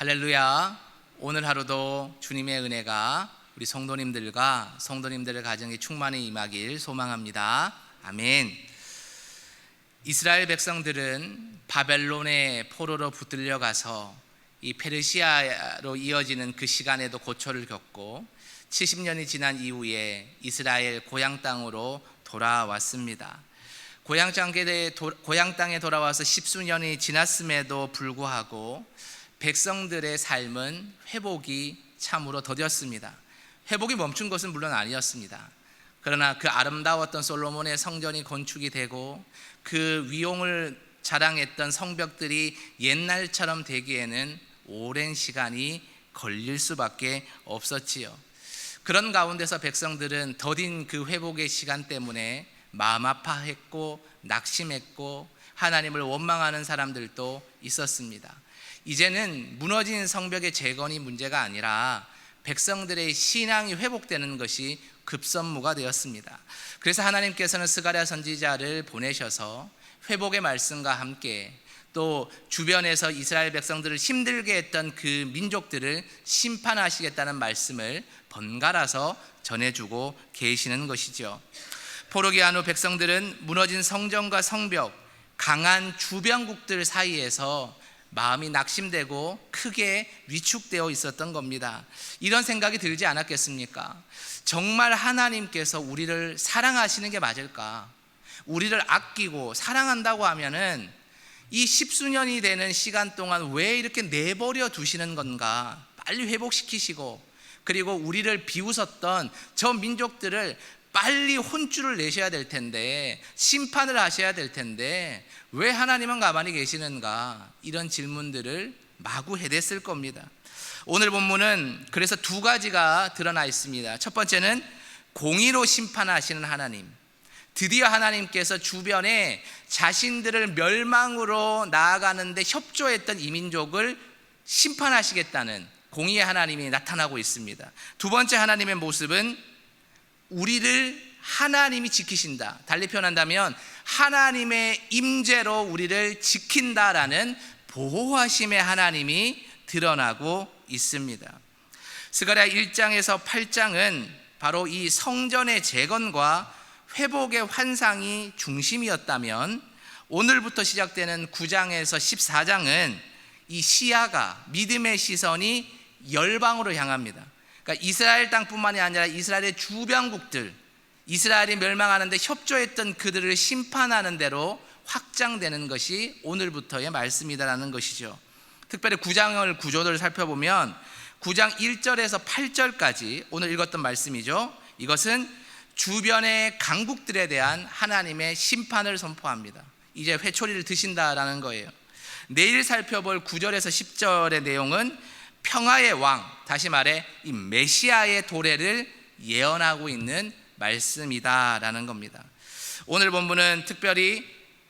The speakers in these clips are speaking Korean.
할렐루야. 오늘 하루도 주님의 은혜가 우리 성도님들과 성도님들의 가정에 충만히 임하길 소망합니다. 아멘. 이스라엘 백성들은 바벨론의 포로로 붙들려 가서 이 페르시아로 이어지는 그 시간에도 고초를 겪고 70년이 지난 이후에 이스라엘 고향 땅으로 돌아왔습니다. 고향 땅에 돌아와서 십수년이 지났음에도 불구하고 백성들의 삶은 회복이 참으로 더뎠습니다. 회복이 멈춘 것은 물론 아니었습니다. 그러나 그 아름다웠던 솔로몬의 성전이 건축이 되고 그 위용을 자랑했던 성벽들이 옛날처럼 되기에는 오랜 시간이 걸릴 수밖에 없었지요. 그런 가운데서 백성들은 더딘 그 회복의 시간 때문에 마음 아파했고 낙심했고 하나님을 원망하는 사람들도 있었습니다. 이제는 무너진 성벽의 재건이 문제가 아니라 백성들의 신앙이 회복되는 것이 급선무가 되었습니다. 그래서 하나님께서는 스가랴 선지자를 보내셔서 회복의 말씀과 함께 또 주변에서 이스라엘 백성들을 힘들게 했던 그 민족들을 심판하시겠다는 말씀을 번갈아서 전해주고 계시는 것이죠. 포로기한 후 백성들은 무너진 성전과 성벽, 강한 주변국들 사이에서 마음이 낙심되고 크게 위축되어 있었던 겁니다. 이런 생각이 들지 않았겠습니까? 정말 하나님께서 우리를 사랑하시는 게 맞을까? 우리를 아끼고 사랑한다고 하면은 이 십수년이 되는 시간 동안 왜 이렇게 내버려 두시는 건가? 빨리 회복시키시고, 그리고 우리를 비웃었던 저 민족들을 빨리 혼쭐을 내셔야 될 텐데, 심판을 하셔야 될 텐데 왜 하나님은 가만히 계시는가? 이런 질문들을 마구 해댔을 겁니다. 오늘 본문은 그래서 두 가지가 드러나 있습니다. 첫 번째는 공의로 심판하시는 하나님. 드디어 하나님께서 주변에 자신들을 멸망으로 나아가는데 협조했던 이민족을 심판하시겠다는 공의의 하나님이 나타나고 있습니다. 두 번째 하나님의 모습은 우리를 하나님이 지키신다. 달리 표현한다면 하나님의 임재로 우리를 지킨다라는 보호하심의 하나님이 드러나고 있습니다. 스가랴 1장에서 8장은 바로 이 성전의 재건과 회복의 환상이 중심이었다면 오늘부터 시작되는 9장에서 14장은 이 시야가, 믿음의 시선이 열방으로 향합니다. 그러니까 이스라엘 땅뿐만이 아니라 이스라엘의 주변국들, 이스라엘이 멸망하는데 협조했던 그들을 심판하는 대로 확장되는 것이 오늘부터의 말씀이다라는 것이죠. 특별히 9장을 구조를 살펴보면 9장 1절에서 8절까지 오늘 읽었던 말씀이죠. 이것은 주변의 강국들에 대한 하나님의 심판을 선포합니다. 이제 회초리를 드신다라는 거예요. 내일 살펴볼 9절에서 10절의 내용은 평화의 왕, 다시 말해 이 메시아의 도래를 예언하고 있는 말씀이다라는 겁니다. 오늘 본문은 특별히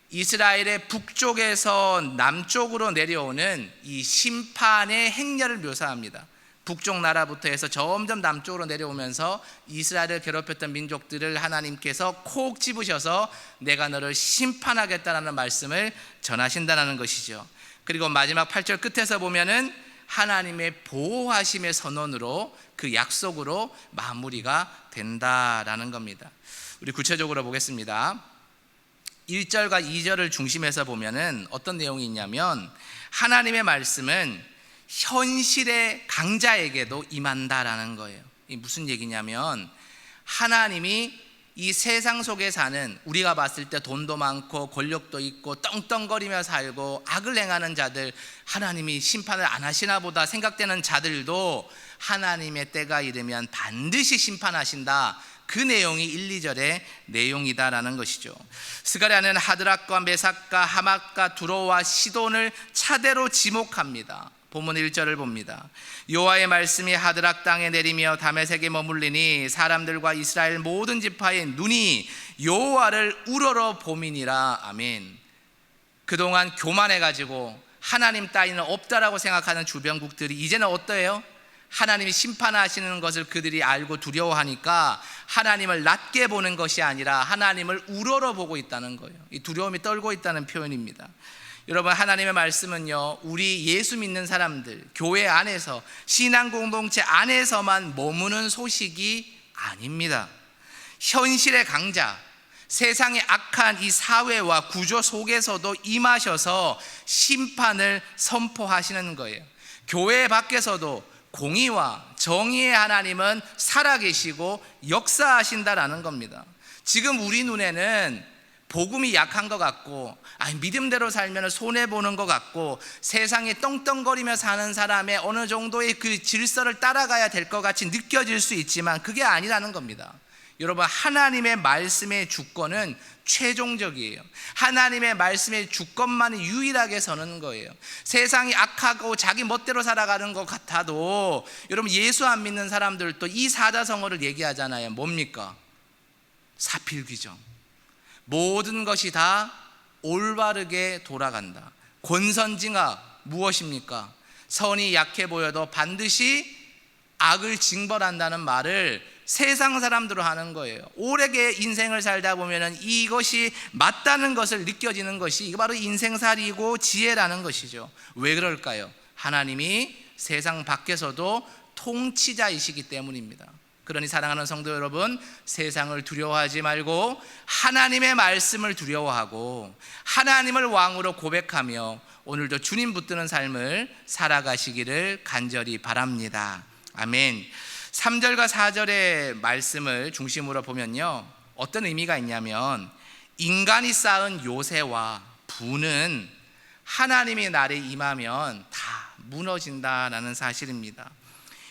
이스라엘의 북쪽에서 남쪽으로 내려오는 이 심판의 행렬을 묘사합니다. 북쪽 나라부터 해서 점점 남쪽으로 내려오면서 이스라엘을 괴롭혔던 민족들을 하나님께서 콕 집으셔서 내가 너를 심판하겠다라는 말씀을 전하신다는 것이죠. 그리고 마지막 8절 끝에서 보면은 하나님의 보호하심의 선언으로 그 약속으로 마무리가 된다라는 겁니다. 우리 구체적으로 보겠습니다. 1절과 2절을 중심해서 보면은 어떤 내용이 있냐면 하나님의 말씀은 현실의 강자에게도 임한다라는 거예요. 이 무슨 얘기냐면 하나님이 이 세상 속에 사는 우리가 봤을 때 돈도 많고 권력도 있고 떵떵거리며 살고 악을 행하는 자들, 하나님이 심판을 안 하시나 보다 생각되는 자들도 하나님의 때가 이르면 반드시 심판하신다. 그 내용이 1, 2절의 내용이다라는 것이죠. 스가랴는 하드락과 메삭과 하맛과 두로와 시돈을 차례로 지목합니다. 본문 1절을 봅니다. 여호와의 말씀이 하드락 땅에 내리며 다메섹에 머물리니 사람들과 이스라엘 모든 지파의 눈이 여호와를 우러러 봄이니라. 아멘. 그동안 교만해가지고 하나님 따위는 없다라고 생각하는 주변국들이 이제는 어떠해요? 하나님이 심판하시는 것을 그들이 알고 두려워하니까 하나님을 낮게 보는 것이 아니라 하나님을 우러러 보고 있다는 거예요. 이 두려움이 떨고 있다는 표현입니다. 여러분, 하나님의 말씀은요, 우리 예수 믿는 사람들, 교회 안에서, 신앙 공동체 안에서만 머무는 소식이 아닙니다. 현실의 강자, 세상의 악한 이 사회와 구조 속에서도 임하셔서 심판을 선포하시는 거예요. 교회 밖에서도 공의와 정의의 하나님은 살아계시고 역사하신다라는 겁니다. 지금 우리 눈에는 복음이 약한 것 같고, 믿음대로 살면 손해보는 것 같고, 세상에 떵떵거리며 사는 사람의 어느 정도의 그 질서를 따라가야 될 것 같이 느껴질 수 있지만 그게 아니라는 겁니다. 여러분, 하나님의 말씀의 주권은 최종적이에요. 하나님의 말씀의 주권만이 유일하게 서는 거예요. 세상이 악하고 자기 멋대로 살아가는 것 같아도, 여러분, 예수 안 믿는 사람들도 이 사자성어를 얘기하잖아요. 뭡니까? 사필귀정. 모든 것이 다 올바르게 돌아간다. 권선징악 무엇입니까? 선이 약해 보여도 반드시 악을 징벌한다는 말을 세상 사람들로 하는 거예요. 오래게 인생을 살다 보면 이것이 맞다는 것을 느껴지는 것이, 이거 바로 인생살이고 지혜라는 것이죠. 왜 그럴까요? 하나님이 세상 밖에서도 통치자이시기 때문입니다. 그러니 사랑하는 성도 여러분, 세상을 두려워하지 말고 하나님의 말씀을 두려워하고 하나님을 왕으로 고백하며 오늘도 주님 붙드는 삶을 살아가시기를 간절히 바랍니다. 아멘. 3절과 4절의 말씀을 중심으로 보면요, 어떤 의미가 있냐면, 인간이 쌓은 요새와 부는 하나님의 날에 임하면 다 무너진다라는 사실입니다.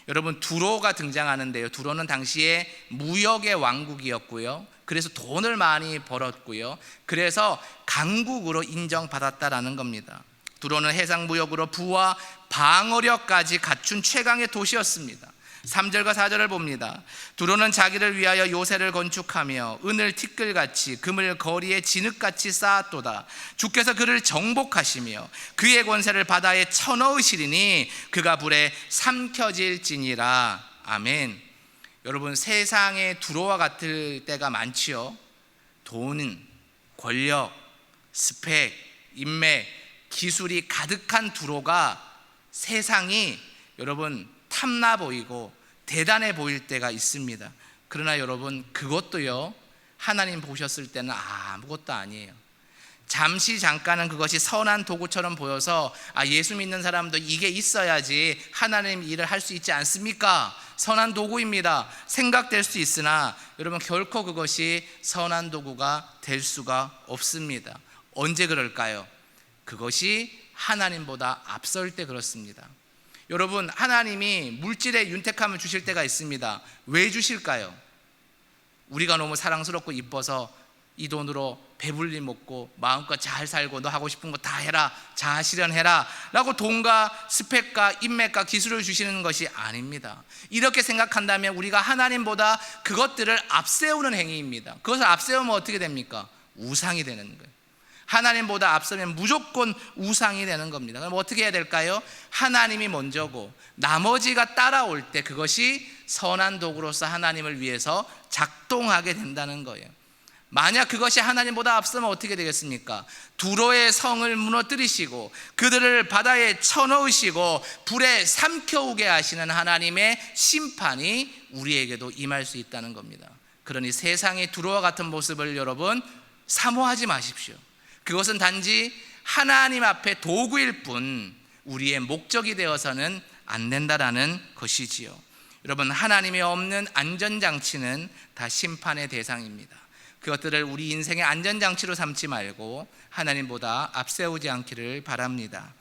여러분, 두로가 등장하는데요, 두로는 당시에 무역의 왕국이었고요, 그래서 돈을 많이 벌었고요, 그래서 강국으로 인정받았다라는 겁니다. 두로는 해상무역으로 부와 방어력까지 갖춘 최강의 도시였습니다. 3절과 4절을 봅니다. 두로는 자기를 위하여 요새를 건축하며 은을 티끌같이 금을 거리에 진흙같이 쌓았도다. 주께서 그를 정복하시며 그의 권세를 바다에 쳐넣으시리니 그가 불에 삼켜질지니라. 아멘. 여러분, 세상에 두로와 같을 때가 많지요. 돈, 권력, 스펙, 인맥, 기술이 가득한 두로가 세상이 여러분 탐나 보이고 대단해 보일 때가 있습니다. 그러나 여러분, 그것도요, 하나님 보셨을 때는 아무것도 아니에요. 잠시 잠깐은 그것이 선한 도구처럼 보여서 예수 믿는 사람도 이게 있어야지 하나님 일을 할 수 있지 않습니까? 선한 도구입니다 생각될 수 있으나 여러분, 결코 그것이 선한 도구가 될 수가 없습니다. 언제 그럴까요? 그것이 하나님보다 앞설 때 그렇습니다. 여러분, 하나님이 물질의 윤택함을 주실 때가 있습니다. 왜 주실까요? 우리가 너무 사랑스럽고 이뻐서 이 돈으로 배불리 먹고 마음껏 잘 살고 너 하고 싶은 거 다 해라, 자아 실현해라 라고 돈과 스펙과 인맥과 기술을 주시는 것이 아닙니다. 이렇게 생각한다면 우리가 하나님보다 그것들을 앞세우는 행위입니다. 그것을 앞세우면 어떻게 됩니까? 우상이 되는 거예요. 하나님보다 앞서면 무조건 우상이 되는 겁니다. 그럼 어떻게 해야 될까요? 하나님이 먼저고 나머지가 따라올 때 그것이 선한 도구로서 하나님을 위해서 작동하게 된다는 거예요. 만약 그것이 하나님보다 앞서면 어떻게 되겠습니까? 두로의 성을 무너뜨리시고 그들을 바다에 쳐넣으시고 불에 삼켜오게 하시는 하나님의 심판이 우리에게도 임할 수 있다는 겁니다. 그러니 세상의 두로와 같은 모습을 여러분 사모하지 마십시오. 그것은 단지 하나님 앞에 도구일 뿐 우리의 목적이 되어서는 안 된다라는 것이지요. 여러분, 하나님이 없는 안전장치는 다 심판의 대상입니다. 그것들을 우리 인생의 안전장치로 삼지 말고 하나님보다 앞세우지 않기를 바랍니다.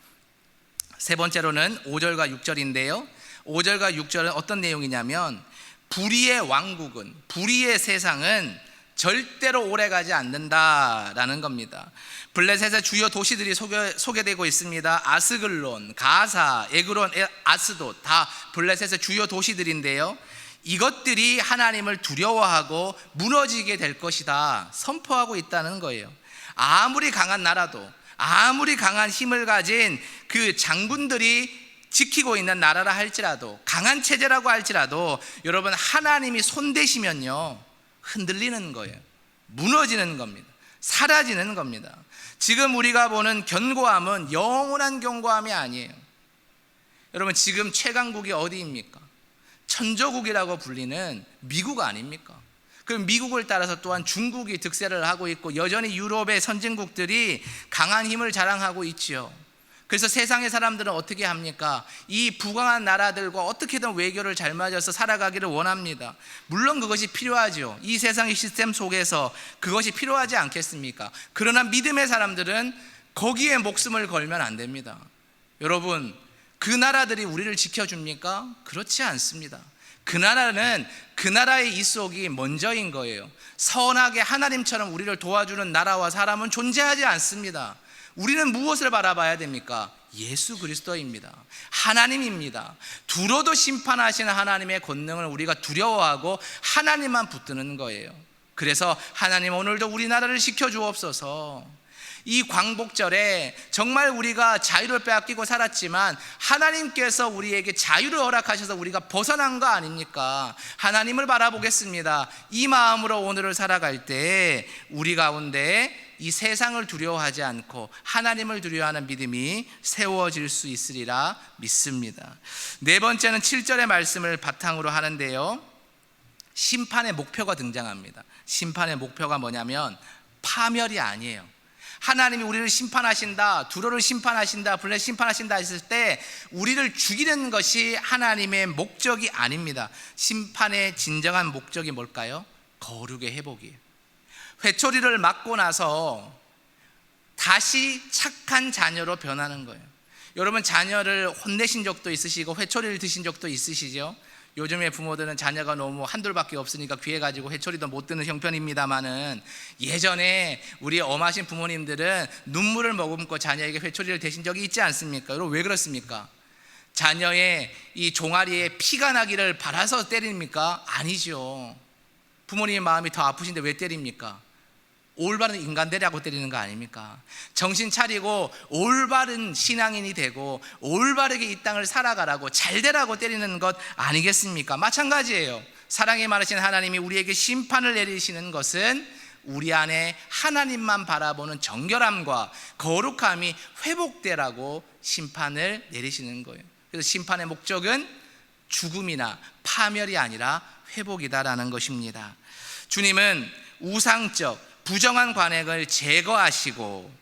세 번째로는 5절과 6절인데요 5절과 6절은 어떤 내용이냐면, 불의의 왕국은, 불의의 세상은 절대로 오래가지 않는다라는 겁니다. 블레셋의 주요 도시들이 소개되고 있습니다. 아스글론, 가사, 에그론, 아스돗 다 블레셋의 주요 도시들인데요, 이것들이 하나님을 두려워하고 무너지게 될 것이다 선포하고 있다는 거예요. 아무리 강한 나라도, 아무리 강한 힘을 가진 그 장군들이 지키고 있는 나라라 할지라도, 강한 체제라고 할지라도 여러분, 하나님이 손대시면요 흔들리는 거예요. 무너지는 겁니다. 사라지는 겁니다. 지금 우리가 보는 견고함은 영원한 견고함이 아니에요. 여러분, 지금 최강국이 어디입니까? 천조국이라고 불리는 미국 아닙니까? 그 미국을 따라서 또한 중국이 득세를 하고 있고, 여전히 유럽의 선진국들이 강한 힘을 자랑하고 있지요. 그래서 세상의 사람들은 어떻게 합니까? 이 부강한 나라들과 어떻게든 외교를 잘 맞아서 살아가기를 원합니다. 물론 그것이 필요하죠. 이 세상의 시스템 속에서 그것이 필요하지 않겠습니까? 그러나 믿음의 사람들은 거기에 목숨을 걸면 안 됩니다. 여러분, 그 나라들이 우리를 지켜줍니까? 그렇지 않습니다. 그 나라는 그 나라의 이속이 먼저인 거예요. 선하게 하나님처럼 우리를 도와주는 나라와 사람은 존재하지 않습니다. 우리는 무엇을 바라봐야 됩니까? 예수 그리스도입니다. 하나님입니다. 두려도 심판하시는 하나님의 권능을 우리가 두려워하고 하나님만 붙드는 거예요. 그래서 하나님, 오늘도 우리나라를 지켜주옵소서. 이 광복절에 정말 우리가 자유를 빼앗기고 살았지만 하나님께서 우리에게 자유를 허락하셔서 우리가 벗어난 거 아닙니까? 하나님을 바라보겠습니다. 이 마음으로 오늘을 살아갈 때 우리 가운데 이 세상을 두려워하지 않고 하나님을 두려워하는 믿음이 세워질 수 있으리라 믿습니다. 네 번째는 7절의 말씀을 바탕으로 하는데요, 심판의 목표가 등장합니다. 심판의 목표가 뭐냐면 파멸이 아니에요. 하나님이 우리를 심판하신다, 두로를 심판하신다, 블레 심판하신다 했을 때 우리를 죽이는 것이 하나님의 목적이 아닙니다. 심판의 진정한 목적이 뭘까요? 거룩의 회복이에요. 회초리를 맞고 나서 다시 착한 자녀로 변하는 거예요. 여러분, 자녀를 혼내신 적도 있으시고 회초리를 드신 적도 있으시죠? 요즘에 부모들은 자녀가 너무 한둘밖에 없으니까 귀해가지고 회초리도 못 드는 형편입니다만은, 예전에 우리 엄하신 부모님들은 눈물을 머금고 자녀에게 회초리를 대신 적이 있지 않습니까? 여러분, 왜 그렇습니까? 자녀의 이 종아리에 피가 나기를 바라서 때립니까? 아니죠. 부모님의 마음이 더 아프신데 왜 때립니까? 올바른 인간되라고 때리는 거 아닙니까? 정신 차리고 올바른 신앙인이 되고 올바르게 이 땅을 살아가라고, 잘 되라고 때리는 것 아니겠습니까? 마찬가지예요. 사랑이 많으신 하나님이 우리에게 심판을 내리시는 것은 우리 안에 하나님만 바라보는 정결함과 거룩함이 회복되라고 심판을 내리시는 거예요. 그래서 심판의 목적은 죽음이나 파멸이 아니라 회복이다라는 것입니다. 주님은 우상적 부정한 관행을 제거하시고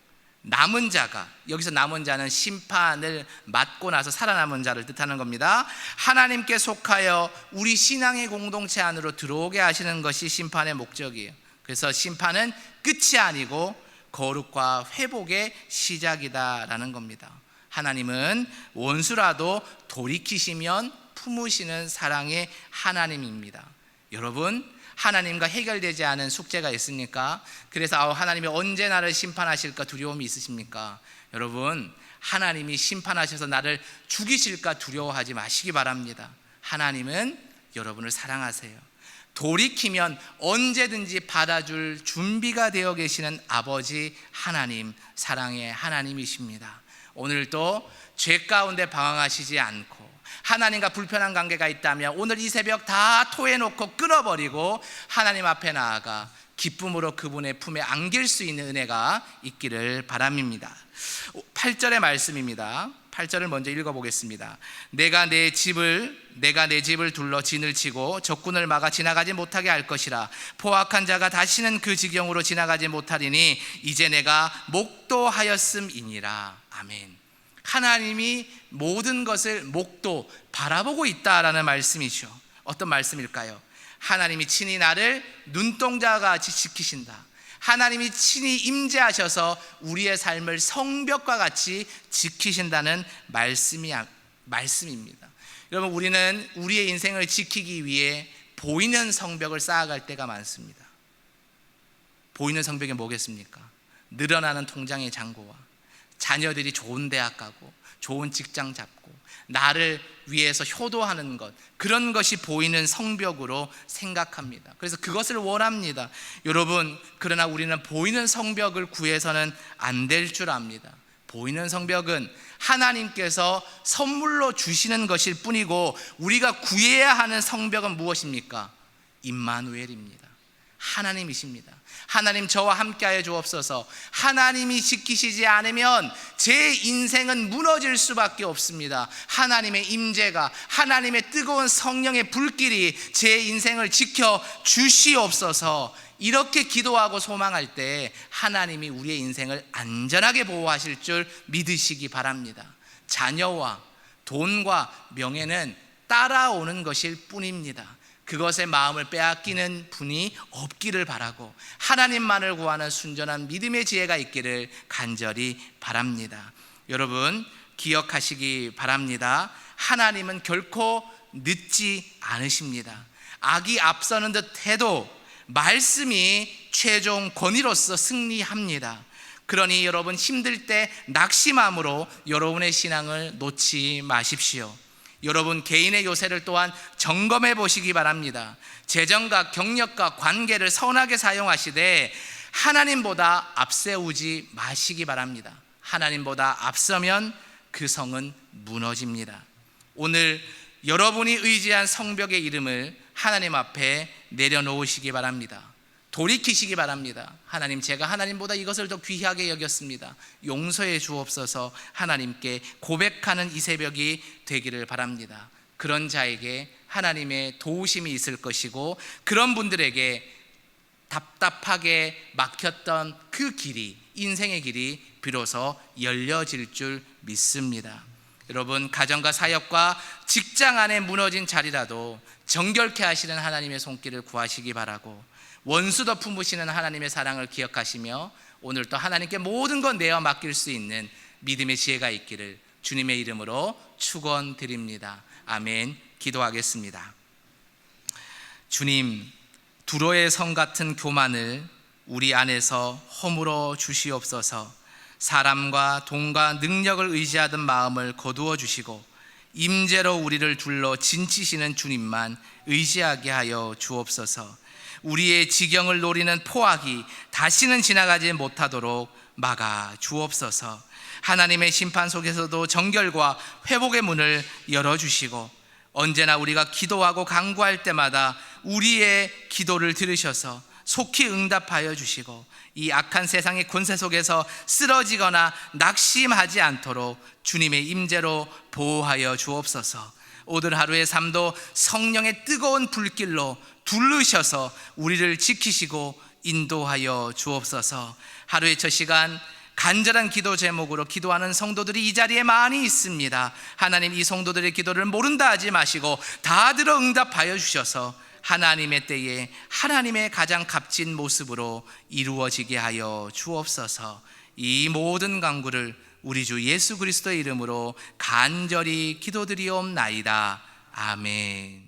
남은 자가, 여기서 남은 자는 심판을 맞고 나서 살아남은 자를 뜻하는 겁니다. 하나님께 속하여 우리 신앙의 공동체 안으로 들어오게 하시는 것이 심판의 목적이에요. 그래서 심판은 끝이 아니고 거룩과 회복의 시작이다라는 겁니다. 하나님은 원수라도 돌이키시면 품으시는 사랑의 하나님입니다. 여러분, 하나님과 해결되지 않은 숙제가 있습니까? 그래서 하나님이 언제 나를 심판하실까 두려움이 있으십니까? 여러분, 하나님이 심판하셔서 나를 죽이실까 두려워하지 마시기 바랍니다. 하나님은 여러분을 사랑하세요. 돌이키면 언제든지 받아줄 준비가 되어 계시는 아버지 하나님, 사랑의 하나님이십니다. 오늘도 죄 가운데 방황하시지 않고 하나님과 불편한 관계가 있다면 오늘 이 새벽 다 토해놓고 끊어버리고 하나님 앞에 나아가 기쁨으로 그분의 품에 안길 수 있는 은혜가 있기를 바랍니다. 8절의 말씀입니다. 8절을 먼저 읽어보겠습니다. 내가 내 집을 둘러 진을 치고 적군을 막아 지나가지 못하게 할 것이라. 포악한 자가 다시는 그 지경으로 지나가지 못하리니 이제 내가 목도하였음이니라. 아멘. 하나님이 모든 것을 목도 바라보고 있다라는 말씀이죠. 어떤 말씀일까요? 하나님이 친히 나를 눈동자같이 지키신다. 하나님이 친히 임재하셔서 우리의 삶을 성벽과 같이 지키신다는 말씀입니다. 여러분, 우리는 우리의 인생을 지키기 위해 보이는 성벽을 쌓아갈 때가 많습니다. 보이는 성벽이 뭐겠습니까? 늘어나는 통장의 잔고와 자녀들이 좋은 대학 가고 좋은 직장 잡고 나를 위해서 효도하는 것, 그런 것이 보이는 성벽으로 생각합니다. 그래서 그것을 원합니다. 여러분, 그러나 우리는 보이는 성벽을 구해서는 안 될 줄 압니다. 보이는 성벽은 하나님께서 선물로 주시는 것일 뿐이고, 우리가 구해야 하는 성벽은 무엇입니까? 임마누엘입니다. 하나님이십니다. 하나님 저와 함께하여 주옵소서. 하나님이 지키시지 않으면 제 인생은 무너질 수밖에 없습니다. 하나님의 임재가, 하나님의 뜨거운 성령의 불길이 제 인생을 지켜 주시옵소서. 이렇게 기도하고 소망할 때 하나님이 우리의 인생을 안전하게 보호하실 줄 믿으시기 바랍니다. 자녀와 돈과 명예는 따라오는 것일 뿐입니다. 그것의 마음을 빼앗기는 분이 없기를 바라고 하나님만을 구하는 순전한 믿음의 지혜가 있기를 간절히 바랍니다. 여러분 기억하시기 바랍니다. 하나님은 결코 늦지 않으십니다. 악이 앞서는 듯 해도 말씀이 최종 권위로서 승리합니다. 그러니 여러분 힘들 때 낙심함으로 여러분의 신앙을 놓지 마십시오. 여러분 개인의 요새를 또한 점검해 보시기 바랍니다. 재정과 경력과 관계를 선하게 사용하시되 하나님보다 앞세우지 마시기 바랍니다. 하나님보다 앞서면 그 성은 무너집니다. 오늘 여러분이 의지한 성벽의 이름을 하나님 앞에 내려놓으시기 바랍니다. 돌이키시기 바랍니다. 하나님, 제가 하나님보다 이것을 더 귀하게 여겼습니다. 용서해 주옵소서. 하나님께 고백하는 이 새벽이 되기를 바랍니다. 그런 자에게 하나님의 도우심이 있을 것이고, 그런 분들에게 답답하게 막혔던 그 길이, 인생의 길이 비로소 열려질 줄 믿습니다. 여러분 가정과 사역과 직장 안에 무너진 자리라도 정결케 하시는 하나님의 손길을 구하시기 바라고, 원수도 품으시는 하나님의 사랑을 기억하시며 오늘 또 하나님께 모든 것 내어 맡길 수 있는 믿음의 지혜가 있기를 주님의 이름으로 축원드립니다. 아멘. 기도하겠습니다. 주님, 두로의 성 같은 교만을 우리 안에서 허물어 주시옵소서. 사람과 돈과 능력을 의지하던 마음을 거두어 주시고 임재로 우리를 둘러 진치시는 주님만 의지하게 하여 주옵소서. 우리의 지경을 노리는 포악이 다시는 지나가지 못하도록 막아 주옵소서. 하나님의 심판 속에서도 정결과 회복의 문을 열어주시고 언제나 우리가 기도하고 간구할 때마다 우리의 기도를 들으셔서 속히 응답하여 주시고 이 악한 세상의 권세 속에서 쓰러지거나 낙심하지 않도록 주님의 임재로 보호하여 주옵소서. 오늘 하루의 삶도 성령의 뜨거운 불길로 둘르셔서 우리를 지키시고 인도하여 주옵소서. 하루의 첫 시간 간절한 기도 제목으로 기도하는 성도들이 이 자리에 많이 있습니다. 하나님, 이 성도들의 기도를 모른다 하지 마시고 다 들어 응답하여 주셔서 하나님의 때에 하나님의 가장 값진 모습으로 이루어지게 하여 주옵소서. 이 모든 간구를 우리 주 예수 그리스도의 이름으로 간절히 기도드리옵나이다. 아멘.